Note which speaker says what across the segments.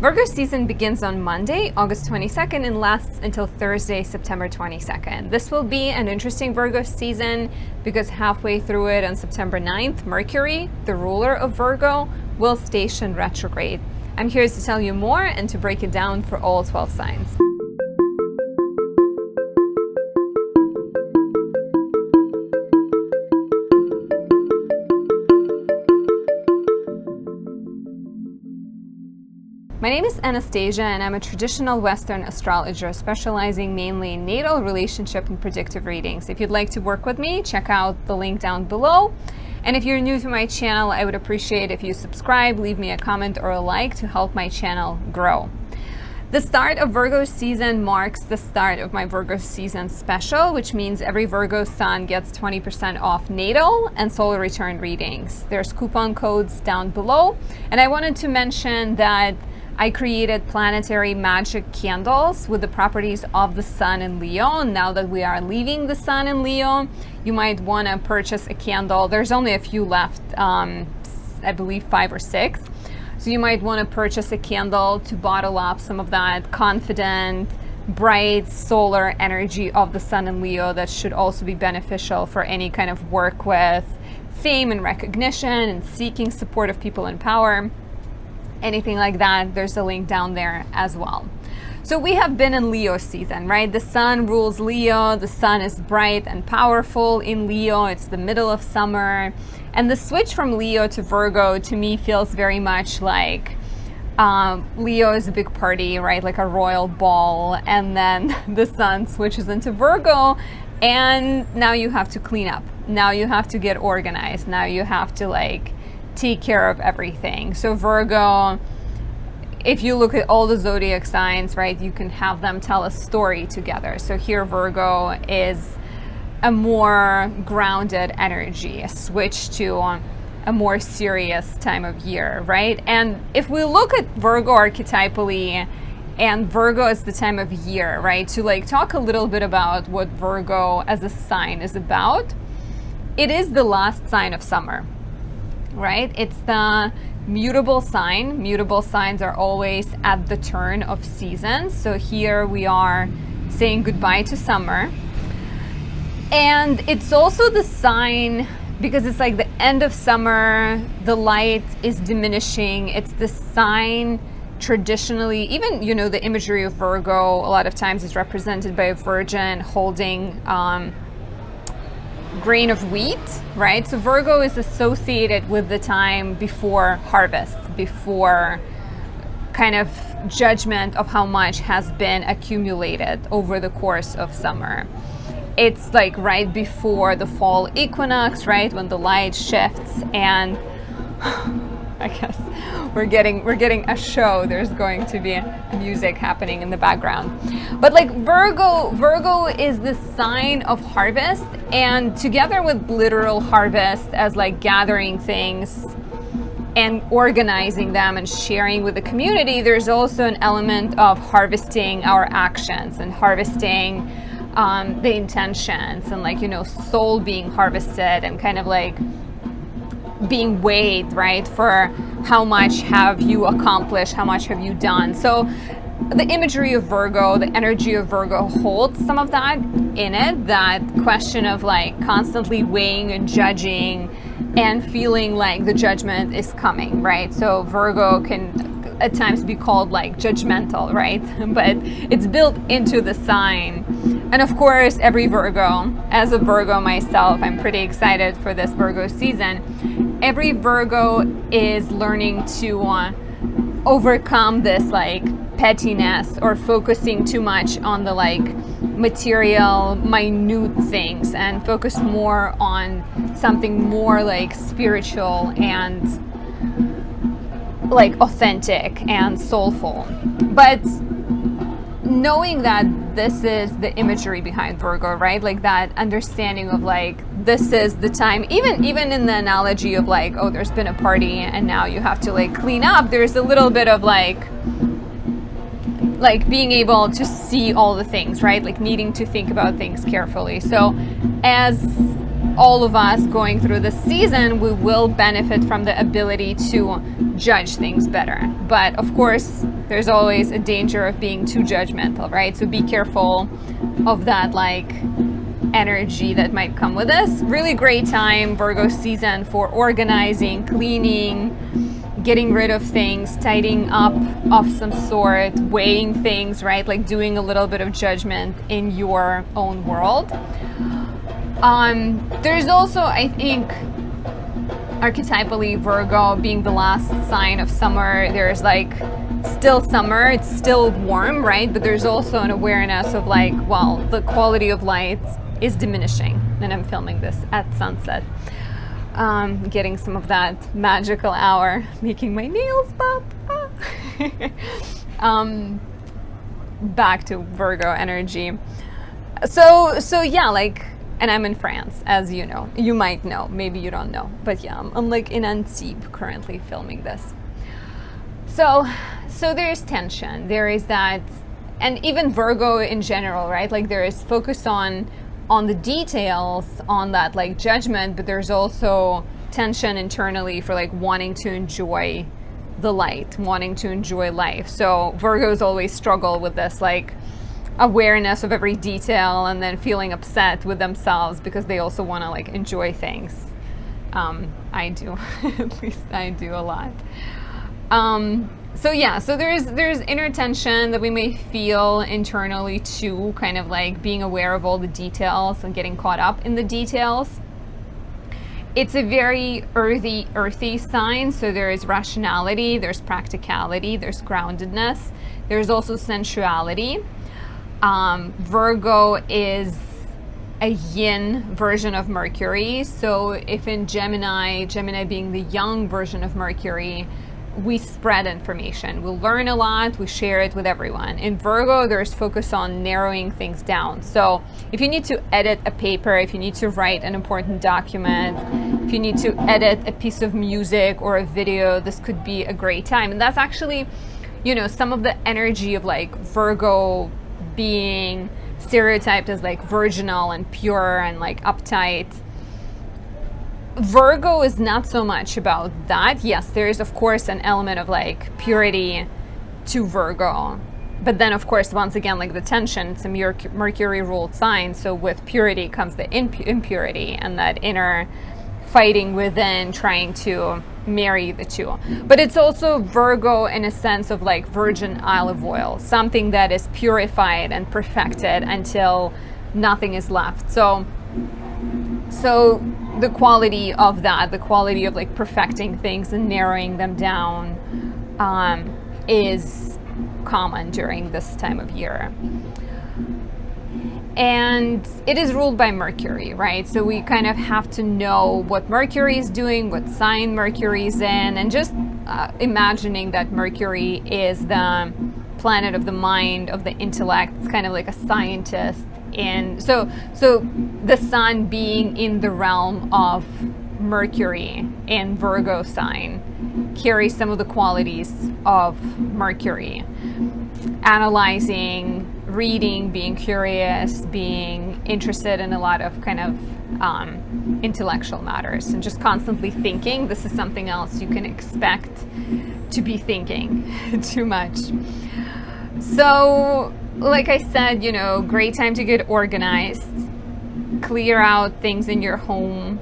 Speaker 1: Virgo season begins on Monday, August 22nd, and lasts until Thursday, September 22nd. This will be an interesting Virgo season because halfway through it on September 9th, Mercury, the ruler of Virgo, will station retrograde. I'm here to tell you more and to break it down for all 12 signs. My name is Anastasia, and I'm a traditional Western astrologer specializing mainly in natal, relationship, and predictive readings. If you'd like to work with me, check out the link down below. And if you're new to my channel, I would appreciate if you subscribe, leave me a comment or a like to help my channel grow. The start of Virgo season marks the start of my Virgo season special, which means every Virgo sun gets 20% off natal and solar return readings. There's coupon codes down below. And I wanted to mention that I created planetary magic candles with the properties of the sun in Leo. Now that we are leaving the sun in Leo, you might want to purchase a candle. There's only a few left, I believe 5 or 6. So you might want to purchase a candle to bottle up some of that confident, bright solar energy of the sun in Leo that should also be beneficial for any kind of work with fame and recognition and seeking support of people in power. Anything like that, there's a link down there as well. So we have been in Leo season, right? The sun rules Leo. The sun is bright and powerful in Leo. It's the middle of summer. And the switch from Leo to Virgo to me feels very much like Leo is a big party, right? Like a royal ball. And then the sun switches into Virgo. And now you have to clean up. Now you have to get organized. Now you have to take care of everything. So Virgo, if you look at all the zodiac signs, right, you can have them tell a story together. So here Virgo is a more grounded energy, a switch to a more serious time of year, right? And if we look at Virgo archetypally, and Virgo is the time of year, right, to talk a little bit about what Virgo as a sign is about, it is the last sign of summer. Right? It's the mutable sign. Mutable signs are always at the turn of seasons. So here we are saying goodbye to summer. And it's also the sign, because it's like the end of summer, the light is diminishing. It's the sign traditionally, even, the imagery of Virgo a lot of times is represented by a virgin holding grain of wheat, right? So Virgo is associated with the time before harvest, before kind of judgment of how much has been accumulated over the course of summer. It's right before the fall equinox, right? When the light shifts, and I guess we're getting a show. There's going to be music happening in the background. But Virgo is the sign of harvest, and together with literal harvest as gathering things and organizing them and sharing with the community, there's also an element of harvesting our actions and harvesting the intentions and soul being harvested and kind of being weighed, right, for how much have you accomplished, how much have you done. So the imagery of Virgo, the energy of Virgo holds some of that in it, that question of constantly weighing and judging and feeling like the judgment is coming, right? So Virgo can at times be called judgmental, right? But it's built into the sign. And of course, every Virgo, as a Virgo myself, I'm pretty excited for this Virgo season. Every Virgo is learning to overcome this pettiness or focusing too much on the material, minute things, and focus more on something more spiritual and authentic and soulful. But knowing that this is the imagery behind Virgo, right? That understanding of this is the time, even in the analogy of oh, there's been a party and now you have to clean up, there's a little bit of being able to see all the things, right? Needing to think about things carefully. So as all of us going through this season, we will benefit from the ability to judge things better. But of course, there's always a danger of being too judgmental, right? So be careful of that like energy that might come with this. Really great time, Virgo season, for organizing, cleaning, getting rid of things, tidying up of some sort, weighing things, right? Like doing a little bit of judgment in your own world. There's also, I think, archetypally Virgo being the last sign of summer. There's like still summer, it's still warm, right? But there's also an awareness of like, well, the quality of light is diminishing. And I'm filming this at sunset. Getting some of that magical hour, making my nails pop. Back to Virgo energy. So yeah, like, and I'm in France, as you know. You might know, maybe you don't know. But yeah, I'm like in Antibes currently filming this. So there's tension. There is that, and even Virgo in general, right? Like there is focus on the details, on that like judgment, but there's also tension internally for like wanting to enjoy the light, wanting to enjoy life. So Virgos always struggle with this like awareness of every detail and then feeling upset with themselves because they also want to like enjoy things. I do, at least I do a lot. So yeah, so there's inner tension that we may feel internally too, kind of like being aware of all the details and getting caught up in the details. It's a very earthy sign, so there is rationality, there's practicality, there's groundedness, there's also sensuality. Virgo is a yin version of Mercury. So if in Gemini being the young version of Mercury, we spread information, we learn a lot, we share it with everyone. In Virgo, there's focus on narrowing things down. So if you need to edit a paper, if you need to write an important document, if you need to edit a piece of music or a video, this could be a great time. And that's actually, you know, some of the energy of like Virgo being stereotyped as like virginal and pure and like uptight. Virgo is not so much about that. Yes, there is of course an element of like purity to Virgo, but then of course once again like the tension, it's a Mercury ruled sign, so with purity comes the impurity and that inner fighting within, trying to marry the two. But it's also Virgo in a sense of like virgin olive oil, something that is purified and perfected until nothing is left. So the quality of that, the quality of like perfecting things and narrowing them down is common during this time of year. And it is ruled by Mercury, right? So we kind of have to know what Mercury is doing, what sign Mercury is in, and just imagining that Mercury is the planet of the mind, of the intellect. It's kind of like a scientist. And so the sun being in the realm of Mercury in Virgo sign carries some of the qualities of Mercury. Analyzing, reading, being curious, being interested in a lot of kind of intellectual matters, and just constantly thinking. This is something else you can expect to be thinking too much. So, like I said, you know, great time to get organized, clear out things in your home,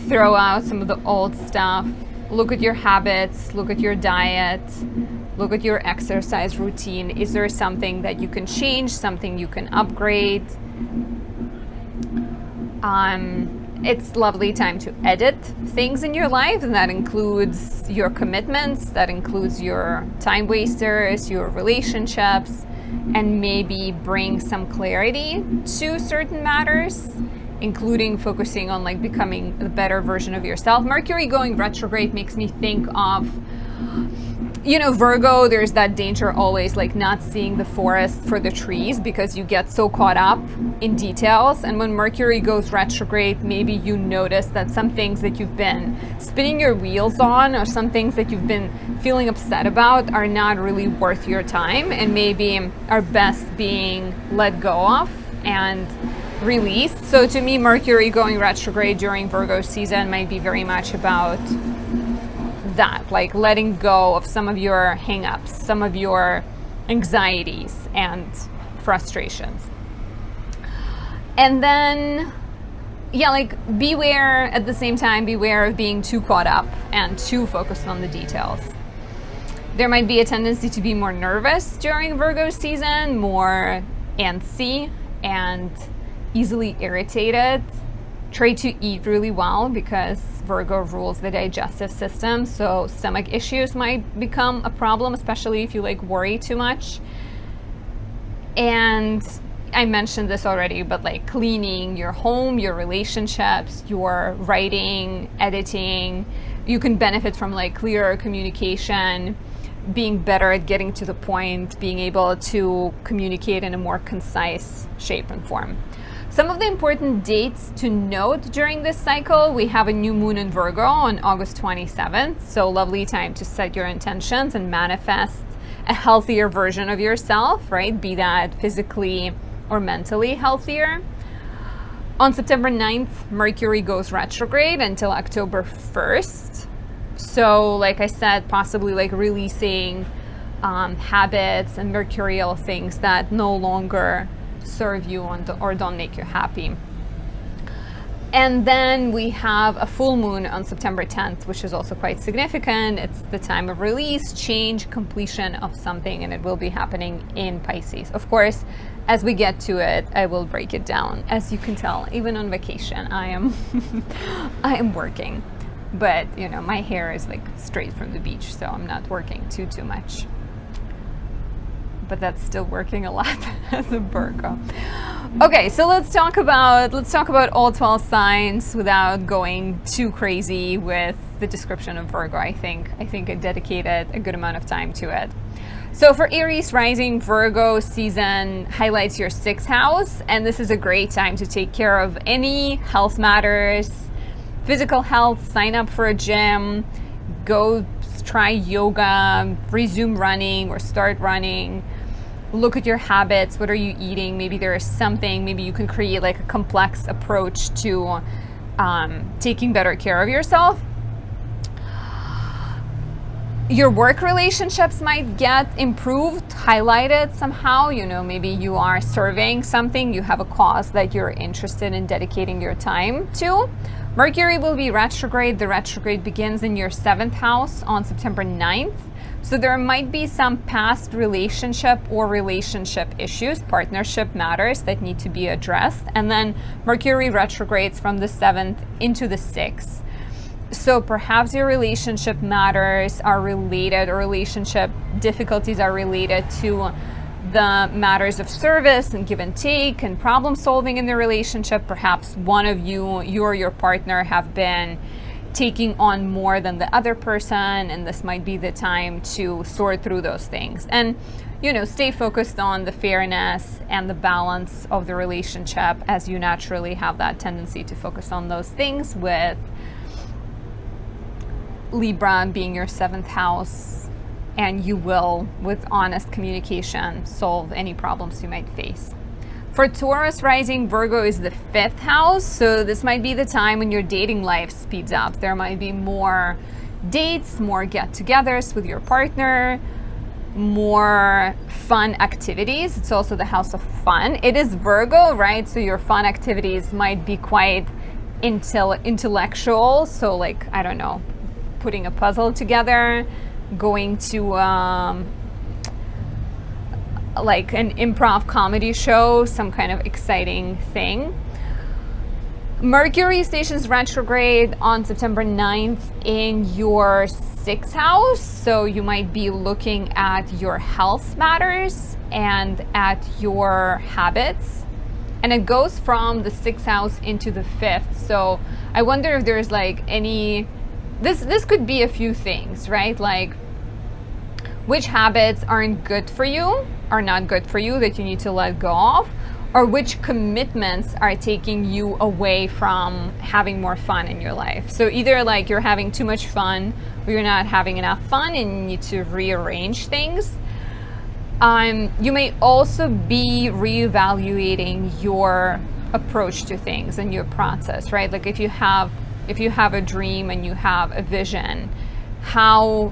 Speaker 1: throw out some of the old stuff, look at your habits, look at your diet, look at your exercise routine. Is there something that you can change, something you can upgrade? It's lovely time to edit things in your life, and that includes your commitments, that includes your time wasters, your relationships, and maybe bring some clarity to certain matters, including focusing on like becoming the better version of yourself. Mercury going retrograde makes me think of, you know, Virgo, there's that danger always like not seeing the forest for the trees because you get so caught up in details. And when Mercury goes retrograde, maybe you notice that some things that you've been spinning your wheels on, or some things that you've been feeling upset about, are not really worth your time and maybe are best being let go of and released. So to me, Mercury going retrograde during Virgo season might be very much about that, like letting go of some of your hang-ups, some of your anxieties and frustrations. And then, yeah, like beware at the same time, beware of being too caught up and too focused on the details. There might be a tendency to be more nervous during Virgo season, more antsy and easily irritated. Try to eat really well because Virgo rules the digestive system, so stomach issues might become a problem, especially if you like worry too much. And I mentioned this already, but like cleaning your home, your relationships, your writing, editing, you can benefit from like clearer communication, being better at getting to the point, being able to communicate in a more concise shape and form. Some of the important dates to note during this cycle: we have a new moon in Virgo on August 27th, so lovely time to set your intentions and manifest a healthier version of yourself, right? Be that physically or mentally healthier. On September 9th, Mercury goes retrograde until October 1st. So like I said, possibly like releasing habits and mercurial things that no longer serve you or don't make you happy. And then we have a full moon on September 10th, which is also quite significant. It's the time of release, change, completion of something, and it will be happening in Pisces. Of course, as we get to it, I will break it down. As you can tell, even on vacation, I am working. But, you know, my hair is like straight from the beach, so I'm not working too much. But that's still working a lot as a Virgo. Okay, so let's talk about all 12 signs without going too crazy with the description of Virgo. I think I dedicated a good amount of time to it. So for Aries rising, Virgo season highlights your 6th house, and this is a great time to take care of any health matters, physical health, sign up for a gym, go try yoga, resume running or start running. Look at your habits. What are you eating? Maybe there is something, maybe you can create like a complex approach to taking better care of yourself. Your work relationships might get improved, highlighted somehow. You know, maybe you are serving something, you have a cause that you're interested in dedicating your time to. Mercury will be retrograde. The retrograde begins in your 7th house on September 9th. So there might be some past relationship or relationship issues, partnership matters that need to be addressed. And then Mercury retrogrades from the 7th into the 6th. So perhaps your relationship matters are related, or relationship difficulties are related to the matters of service and give and take and problem solving in the relationship. Perhaps one of you or your partner have been taking on more than the other person, and this might be the time to sort through those things. And, you know, stay focused on the fairness and the balance of the relationship, as you naturally have that tendency to focus on those things, with Libra being your 7th house, and you will, with honest communication, solve any problems you might face. For Taurus rising, Virgo is the 5th house, so this might be the time when your dating life speeds up. There might be more dates, more get-togethers with your partner, more fun activities. It's also the house of fun. It is Virgo, right? So your fun activities might be quite intellectual. So like, I don't know, putting a puzzle together, going to like an improv comedy show, some kind of exciting thing. Mercury stations retrograde on September 9th in your 6th house, so you might be looking at your health matters and at your habits. And it goes from the 6th house into the 5th. So I wonder if there's like any, this could be a few things, right? Like which habits aren't good for you, are not good for you, that you need to let go of, or which commitments are taking you away from having more fun in your life. So either like you're having too much fun or you're not having enough fun and you need to rearrange things. You may also be reevaluating your approach to things and your process, right? Like if you have a dream and you have a vision, how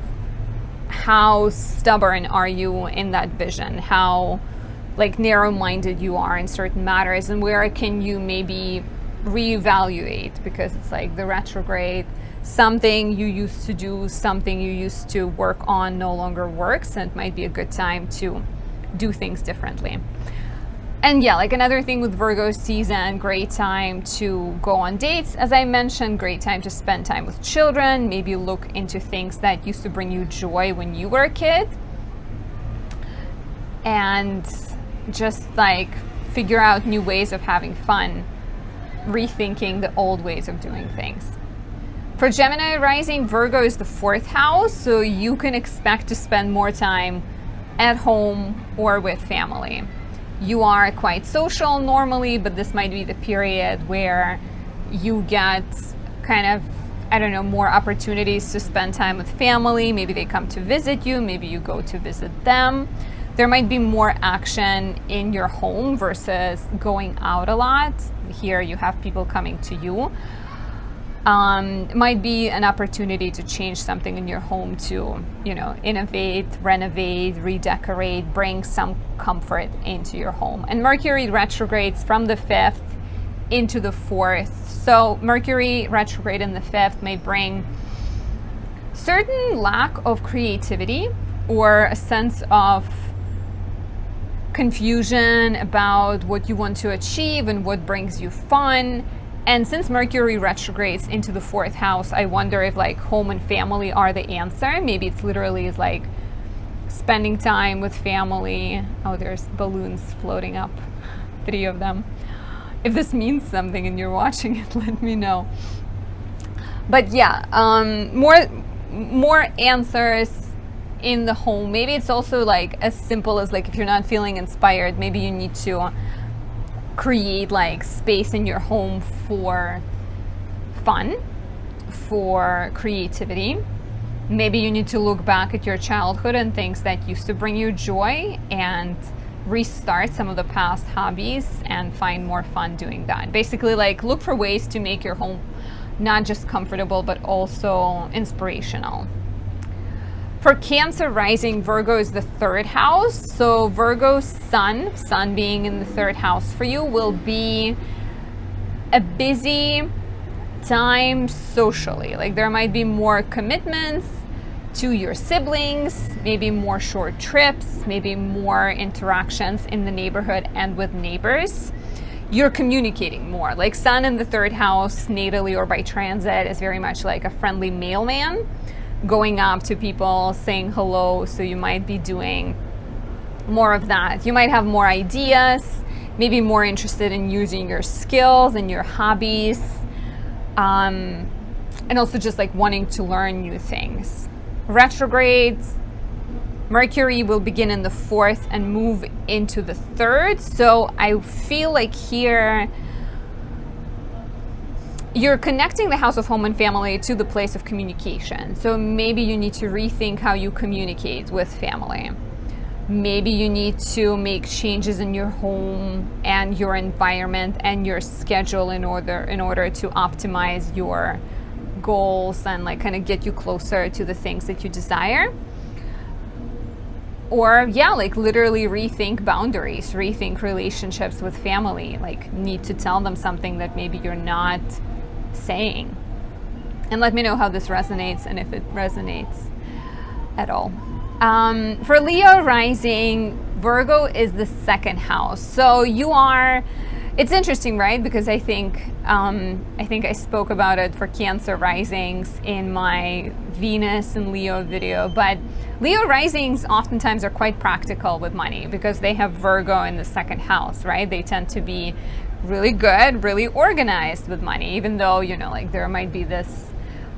Speaker 1: stubborn are you in that vision, how like narrow-minded you are in certain matters, and where can you maybe reevaluate, because it's like the retrograde, something you used to do, something you used to work on no longer works, and it might be a good time to do things differently. And yeah, like another thing with Virgo season, great time to go on dates. As I mentioned, great time to spend time with children, maybe look into things that used to bring you joy when you were a kid. And just like figure out new ways of having fun, rethinking the old ways of doing things. For Gemini rising, Virgo is the 4th house, so you can expect to spend more time at home or with family. You are quite social normally, but this might be the period where you get kind of, I don't know, more opportunities to spend time with family. Maybe they come to visit you, maybe you go to visit them. There might be more action in your home versus going out a lot. Here you have people coming to you. It might be an opportunity to change something in your home to, you know, innovate, renovate, redecorate, bring some comfort into your home. And Mercury retrogrades from the 5th into the 4th. So Mercury retrograde in the 5th may bring certain lack of creativity or a sense of confusion about what you want to achieve and what brings you fun. And since Mercury retrogrades into the 4th house, I wonder if like home and family are the answer. Maybe it's literally is like spending time with family. Oh, there's balloons floating up, 3 of them. If this means something and you're watching it, let me know. But yeah, more answers in the home. Maybe it's also like as simple as like if you're not feeling inspired, maybe you need to create like space in your home for fun, for creativity. Maybe you need to look back at your childhood and things that used to bring you joy and restart some of the past hobbies and find more fun doing that. Basically, like look for ways to make your home not just comfortable but also inspirational. For Cancer rising, Virgo is the 3rd house. So Virgo's sun being in the 3rd house for you, will be a busy time socially. Like there might be more commitments to your siblings, maybe more short trips, maybe more interactions in the neighborhood and with neighbors. You're communicating more. Like sun in the 3rd house, natally or by transit, is very much like a friendly mailman, going up to people, saying hello. So you might be doing more of that. You might have more ideas, maybe more interested in using your skills and your hobbies, and also just like wanting to learn new things. Retrogrades, Mercury will begin in the 4th and move into the 3rd. So I feel like here you're connecting the house of home and family to the place of communication. So maybe you need to rethink how you communicate with family. Maybe you need to make changes in your home and your environment and your schedule in order to optimize your goals and like kind of get you closer to the things that you desire. Or yeah, like literally rethink boundaries, rethink relationships with family, like need to tell them something that maybe you're not saying. And let me know how this resonates and if it resonates at all. For Leo rising, Virgo is the 2nd house. So you are, it's interesting, right? Because I think I spoke about it for Cancer risings in my Venus and Leo video, but Leo risings oftentimes are quite practical with money because they have Virgo in the 2nd house, right? They tend to be really good, really organized with money, even though, you know, like there might be this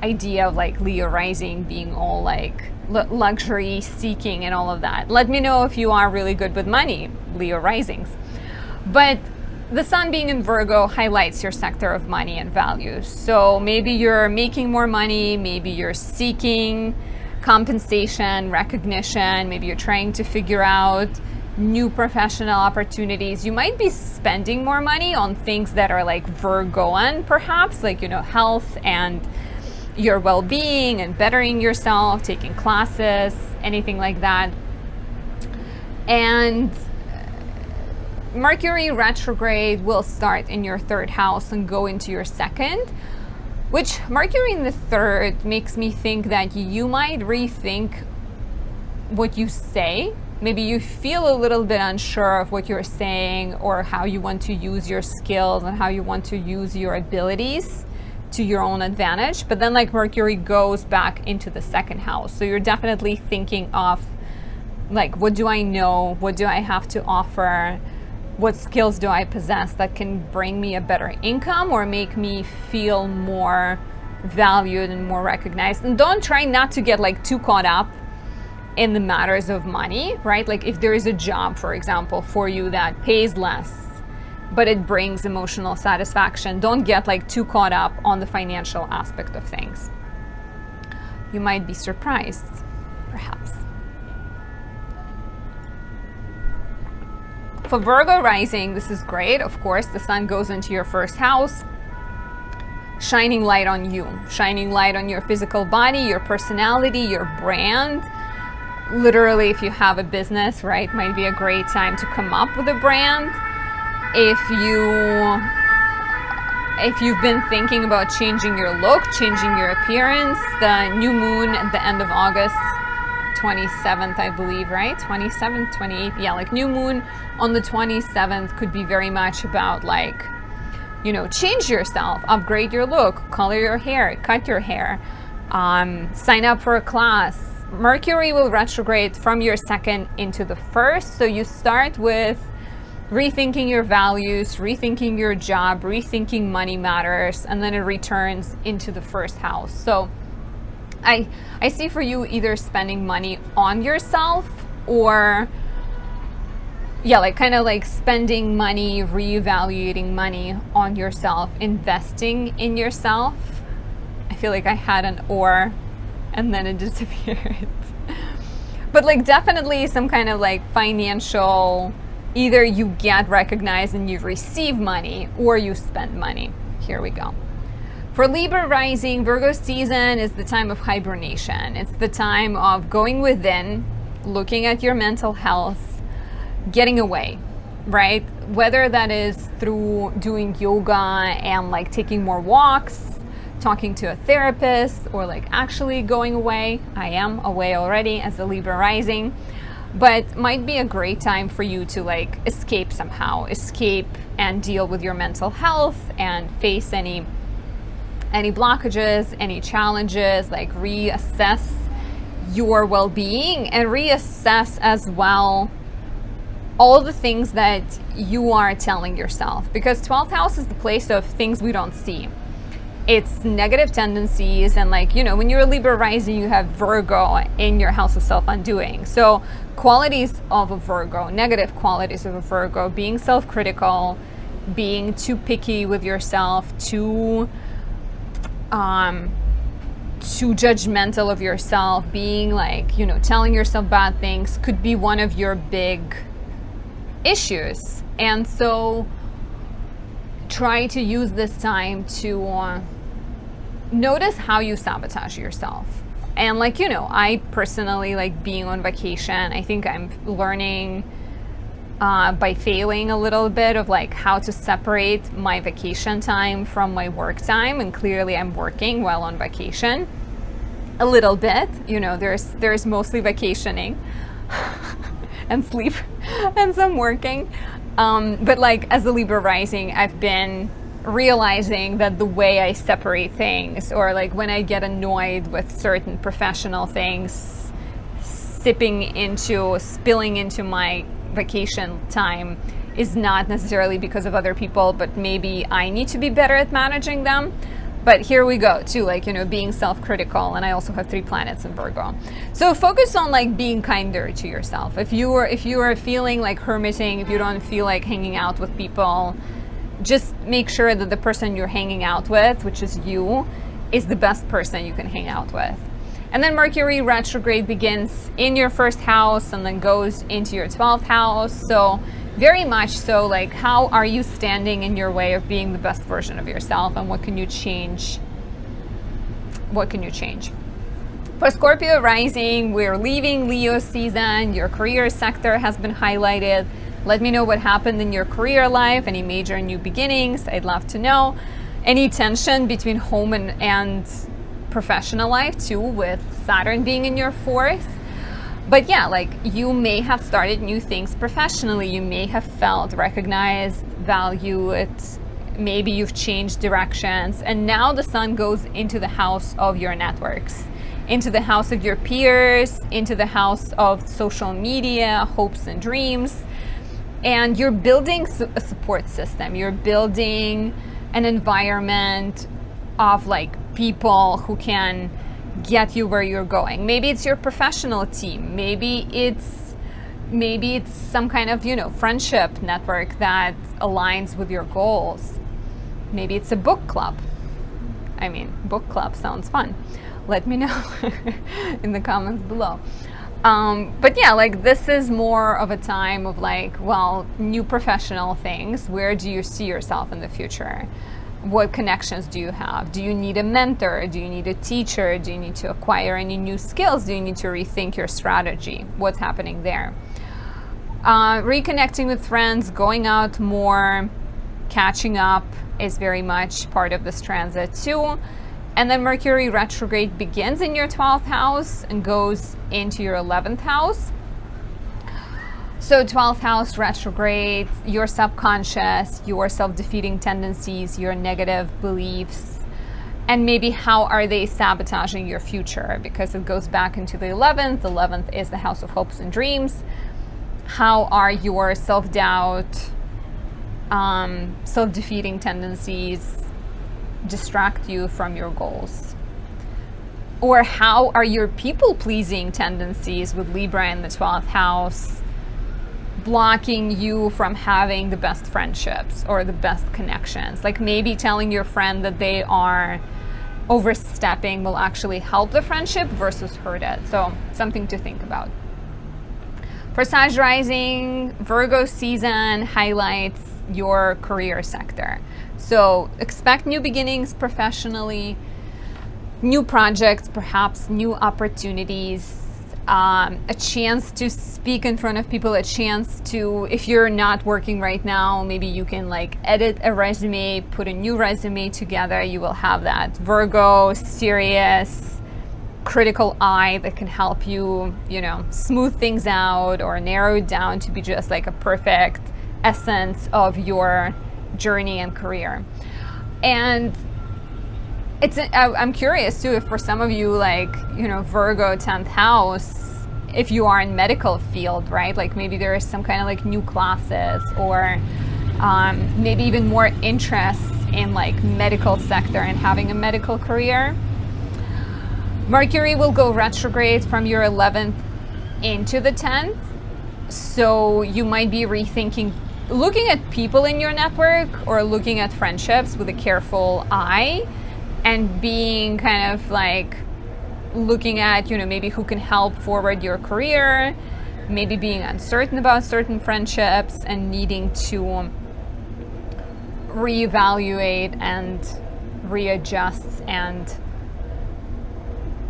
Speaker 1: idea of like Leo rising being all like luxury seeking and all of that. Let me know if you are really good with money, Leo risings. But the sun being in Virgo highlights your sector of money and values. So maybe you're making more money, maybe you're seeking compensation, recognition, maybe you're trying to figure out new professional opportunities. You might be spending more money on things that are like Virgoan, perhaps, like, you know, health and your well-being and bettering yourself, taking classes, anything like that. And Mercury retrograde will start in your third house and go into your second, which Mercury in the third makes me think that you might rethink what you say. Maybe you feel a little bit unsure of what you're saying or how you want to use your skills and how you want to use your abilities to your own advantage. But then like Mercury goes back into the second house. So you're definitely thinking of like, what do I know? What do I have to offer? What skills do I possess that can bring me a better income or make me feel more valued and more recognized? And don't try not to get like too caught up in the matters of money, right? Like if there is a job, for example, for you that pays less, but it brings emotional satisfaction, don't get like too caught up on the financial aspect of things. You might be surprised, perhaps. For Virgo rising, this is great. Of course, the sun goes into your first house, shining light on you, shining light on your physical body, your personality, your brand. Literally, if you have a business, right, might be a great time to come up with a brand. If you've been thinking about changing your look, changing your appearance, the new moon at the end of August, 27th, I believe, right? 27th, 28th, yeah, like new moon on the 27th could be very much about like, you know, change yourself, upgrade your look, color your hair, cut your hair, sign up for a class. Mercury will retrograde from your second into the first. So you start with rethinking your values, rethinking your job, rethinking money matters, and then it returns into the first house. So I see for you either spending money on yourself or, yeah, like kind of like spending money, reevaluating money on yourself, investing in yourself. I feel like I had an or and then it disappeared. But like definitely some kind of like financial, either you get recognized and you receive money or you spend money. Here we go. For Libra rising, Virgo season is the time of hibernation. It's the time of going within, looking at your mental health, getting away, right? Whether that is through doing yoga and like taking more walks, talking to a therapist, or like actually going away. I am away already as a Libra rising, but might be a great time for you to like escape somehow, escape and deal with your mental health and face any blockages, any challenges, like reassess your well-being and reassess as well all the things that you are telling yourself, because 12th house is the place of things we don't see. It's negative tendencies, and like, you know, when you're a Libra rising, you have Virgo in your house of self-undoing. So qualities of a Virgo, negative qualities of a Virgo, being self-critical, being too picky with yourself, too judgmental of yourself, being like, you know, telling yourself bad things could be one of your big issues. And so try to use this time to notice how you sabotage yourself. And like, you know, I personally like being on vacation. I think I'm learning by failing a little bit of like how to separate my vacation time from my work time. And clearly I'm working while on vacation a little bit. You know, there's mostly vacationing and sleep and some working. But like as a Libra rising, I've been realizing that the way I separate things, or like when I get annoyed with certain professional things spilling into my vacation time, is not necessarily because of other people, but maybe I need to be better at managing them. But here we go too, like, you know, being self-critical. And I also have 3 planets in Virgo. So focus on like being kinder to yourself. If you are feeling like hermiting, if you don't feel like hanging out with people, just make sure that the person you're hanging out with, which is you, is the best person you can hang out with. And then Mercury retrograde begins in your first house and then goes into your 12th house. So very much so, like, how are you standing in your way of being the best version of yourself, and what can you change what can you change? For Scorpio rising, we're leaving Leo season. Your career sector has been highlighted. Let me know what happened in your career life, any major new beginnings. I'd love to know. Any tension between home and professional life too, with Saturn being in your 4th. But yeah, like you may have started new things professionally. You may have felt recognized, valued. Maybe you've changed directions. And now the sun goes into the house of your networks, into the house of your peers, into the house of social media, hopes and dreams. And you're building a support system. You're building an environment of like people who can get you where you're going. Maybe it's your professional team. Maybe it's some kind of, friendship network that aligns with your goals. Maybe it's a book club. I mean, book club sounds fun. Let me know in the comments below. But yeah, like this is more of a time of like, well, new professional things. Where do you see yourself in the future? What connections do you have? Do you need a mentor? Do you need a teacher? Do you need to acquire any new skills? Do you need to rethink your strategy? What's happening there? Reconnecting with friends, going out more, catching up is very much part of this transit too. And then Mercury retrograde begins in your 12th house and goes into your 11th house. So 12th house retrograde, your subconscious, your self-defeating tendencies, your negative beliefs, and maybe how are they sabotaging your future, because it goes back into the 11th. The 11th is the house of hopes and dreams. How are your self-doubt, self-defeating tendencies distract you from your goals? Or how are your people-pleasing tendencies with Libra in the 12th house blocking you from having the best friendships or the best connections? Like maybe telling your friend that they are overstepping will actually help the friendship versus hurt it. So something to think about. For Sag rising, Virgo season highlights your career sector. So expect new beginnings professionally, new projects, perhaps new opportunities, a chance to speak in front of people, a chance to, if you're not working right now, maybe you can like edit a resume, put a new resume together. You will have that Virgo, serious, critical eye that can help you, smooth things out or narrow it down to be just like a perfect essence of your journey and career. And I'm curious too if for some of you, like, Virgo 10th house, if you are in medical field, right? Like maybe there is some kind of like new classes or maybe even more interest in like medical sector and having a medical career. Mercury will go retrograde from your 11th into the 10th. So you might be rethinking, looking at people in your network or looking at friendships with a careful eye, and being kind of like looking at, maybe who can help forward your career, maybe being uncertain about certain friendships and needing to reevaluate and readjust and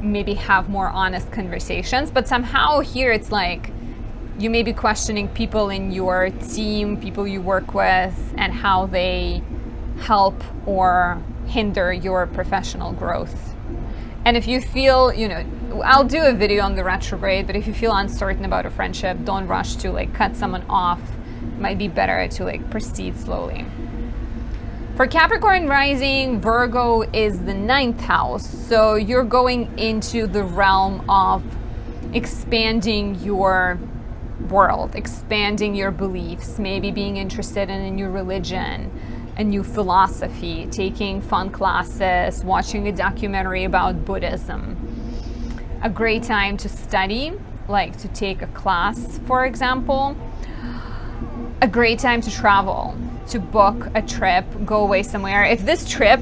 Speaker 1: maybe have more honest conversations. But somehow here it's like you may be questioning people in your team, people you work with, and how they help or hinder your professional growth. And if you feel, I'll do a video on the retrograde, but if you feel uncertain about a friendship, don't rush to like cut someone off. It might be better to like proceed slowly. For Capricorn rising, Virgo is the 9th house. So you're going into the realm of expanding your world, expanding your beliefs, maybe being interested in a new religion, a new philosophy, taking fun classes, watching a documentary about Buddhism. A great time to study, like to take a class, for example. A great time to travel, to book a trip, go away somewhere. If this trip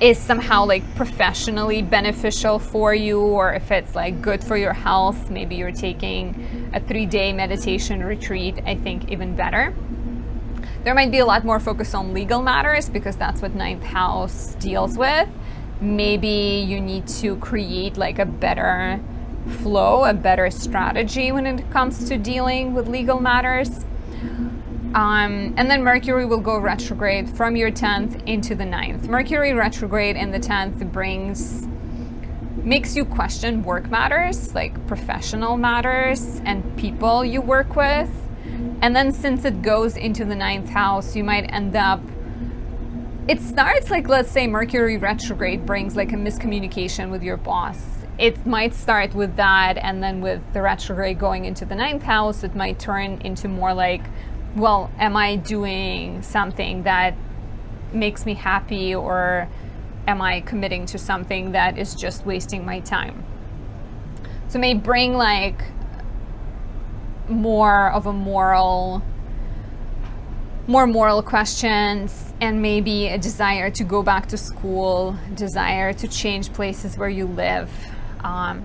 Speaker 1: is somehow like professionally beneficial for you, or if it's like good for your health, maybe you're taking a 3-day meditation retreat, I think even better. There might be a lot more focus on legal matters because that's what 9th house deals with. Maybe you need to create like a better flow, a better strategy when it comes to dealing with legal matters. And then Mercury will go retrograde from your 10th into the 9th. Mercury retrograde in the 10th makes you question work matters, like professional matters and people you work with. And then since it goes into the 9th house, you might end up, it starts like, let's say Mercury retrograde brings like a miscommunication with your boss. It might start with that, and then with the retrograde going into the 9th house, it might turn into more like, well, am I doing something that makes me happy, or am I committing to something that is just wasting my time? So it may bring like more moral questions, and maybe a desire to go back to school, desire to change places where you live.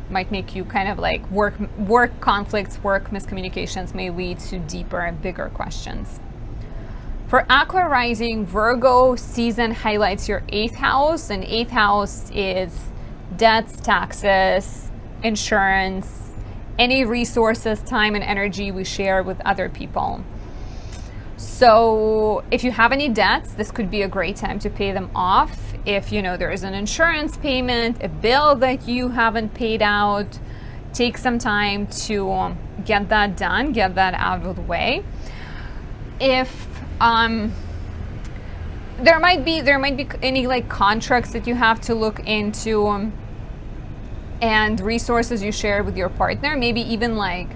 Speaker 1: Might make you kind of like work conflicts, work miscommunications may lead to deeper and bigger questions. For Aqua rising, Virgo season highlights your 8th house, and 8th house is debts, taxes, insurance, any resources, time and energy we share with other people. So if you have any debts, this could be a great time to pay them off. If you know there is an insurance payment, a bill that you haven't paid out, take some time to get that done, get that out of the way. If there might be any like contracts that you have to look into, and resources you share with your partner, maybe even like,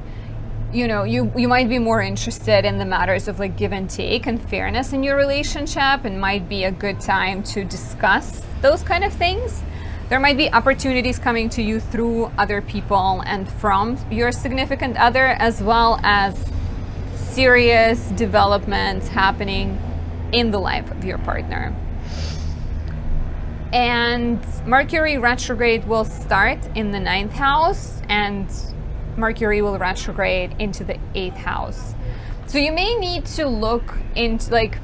Speaker 1: you know, you might be more interested in the matters of like give and take and fairness in your relationship, and might be a good time to discuss those kind of things. There might be opportunities coming to you through other people and from your significant other, as well as serious developments happening in the life of your partner. And Mercury retrograde will start in the 9th house, and Mercury will retrograde into the 8th house. So you may need to look into, like,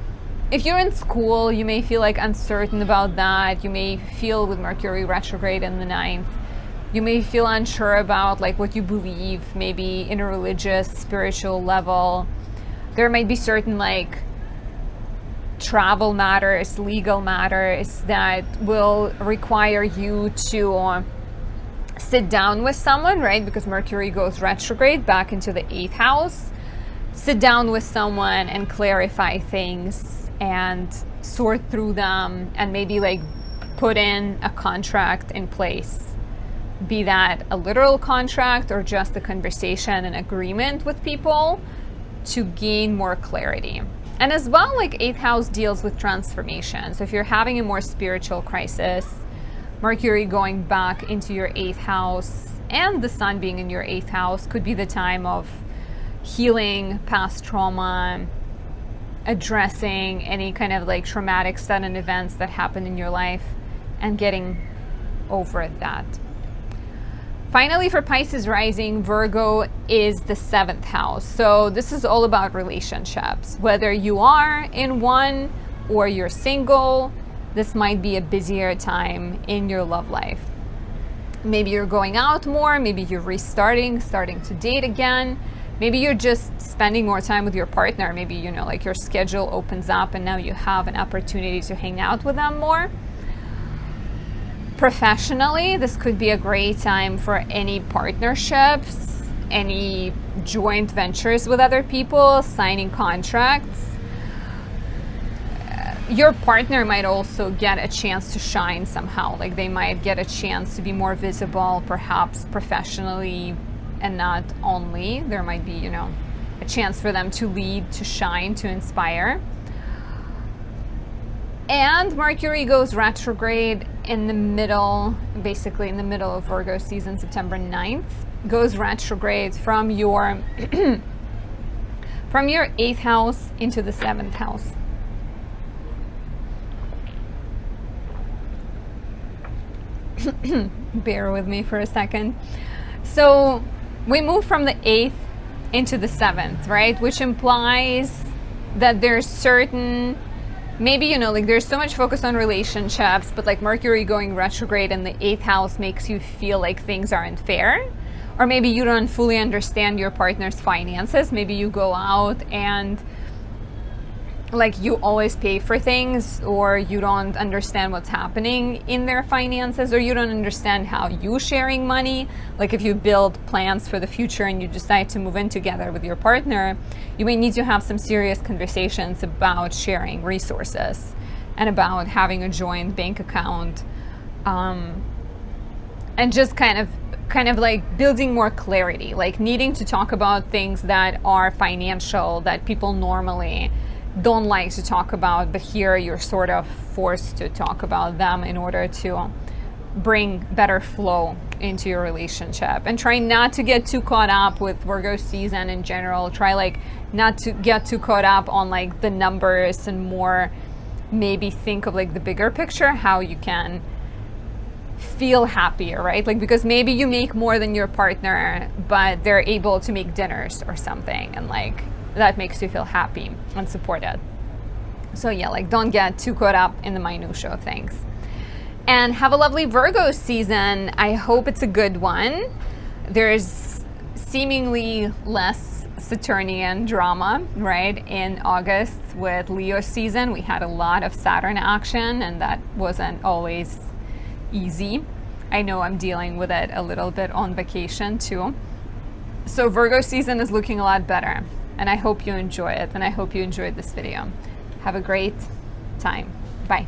Speaker 1: if you're in school, you may feel like uncertain about that. You may feel with Mercury retrograde in the 9th, you may feel unsure about like what you believe, maybe in a religious, spiritual level. There might be certain like travel matters, legal matters that will require you to sit down with someone, right? Because Mercury goes retrograde back into the 8th house. Sit down with someone and clarify things and sort through them, and maybe like put in a contract in place. Be that a literal contract or just a conversation and agreement with people to gain more clarity. And as well, like 8th house deals with transformation. So if you're having a more spiritual crisis, Mercury going back into your 8th house and the sun being in your 8th house could be the time of healing past trauma, addressing any kind of like traumatic sudden events that happened in your life and getting over that. Finally, for Pisces rising, Virgo is the 7th house. So this is all about relationships. Whether you are in one or you're single, this might be a busier time in your love life. Maybe you're going out more, maybe you're starting to date again. Maybe you're just spending more time with your partner. Maybe, you know, like your schedule opens up and now you have an opportunity to hang out with them more. Professionally, this could be a great time for any partnerships, any joint ventures with other people, signing contracts. Your partner might also get a chance to shine somehow. Like they might get a chance to be more visible, perhaps professionally, and not only. There might be, you know, a chance for them to lead, to shine, to inspire. And Mercury goes retrograde in the middle, basically in the middle of Virgo season, September 9th. Goes retrograde from your from your 8th house into the 7th house. Bear with me for a second. So we move from the 8th into the 7th, right? Which implies that there's certain maybe, you know, like there's so much focus on relationships, but like Mercury going retrograde in the 8th house makes you feel like things aren't fair. Or maybe you don't fully understand your partner's finances. Maybe you go out and like you always pay for things, or you don't understand what's happening in their finances, or you don't understand how you sharing money. Like if you build plans for the future and you decide to move in together with your partner, you may need to have some serious conversations about sharing resources and about having a joint bank account, and just kind of like building more clarity, like needing to talk about things that are financial that people normally don't like to talk about, but here you're sort of forced to talk about them in order to bring better flow into your relationship. And try not to get too caught up with Virgo season in general. Try like not to get too caught up on like the numbers, and more maybe think of like the bigger picture, how you can feel happier, right? Like because maybe you make more than your partner, but they're able to make dinners or something, and like that makes you feel happy and supported. So yeah, like don't get too caught up in the minutia of things. And have a lovely Virgo season. I hope it's a good one. There's seemingly less Saturnian drama, right? In August with Leo season, we had a lot of Saturn action, and that wasn't always easy. I know I'm dealing with it a little bit on vacation too. So Virgo season is looking a lot better. And I hope you enjoy it, and I hope you enjoyed this video. Have a great time. Bye.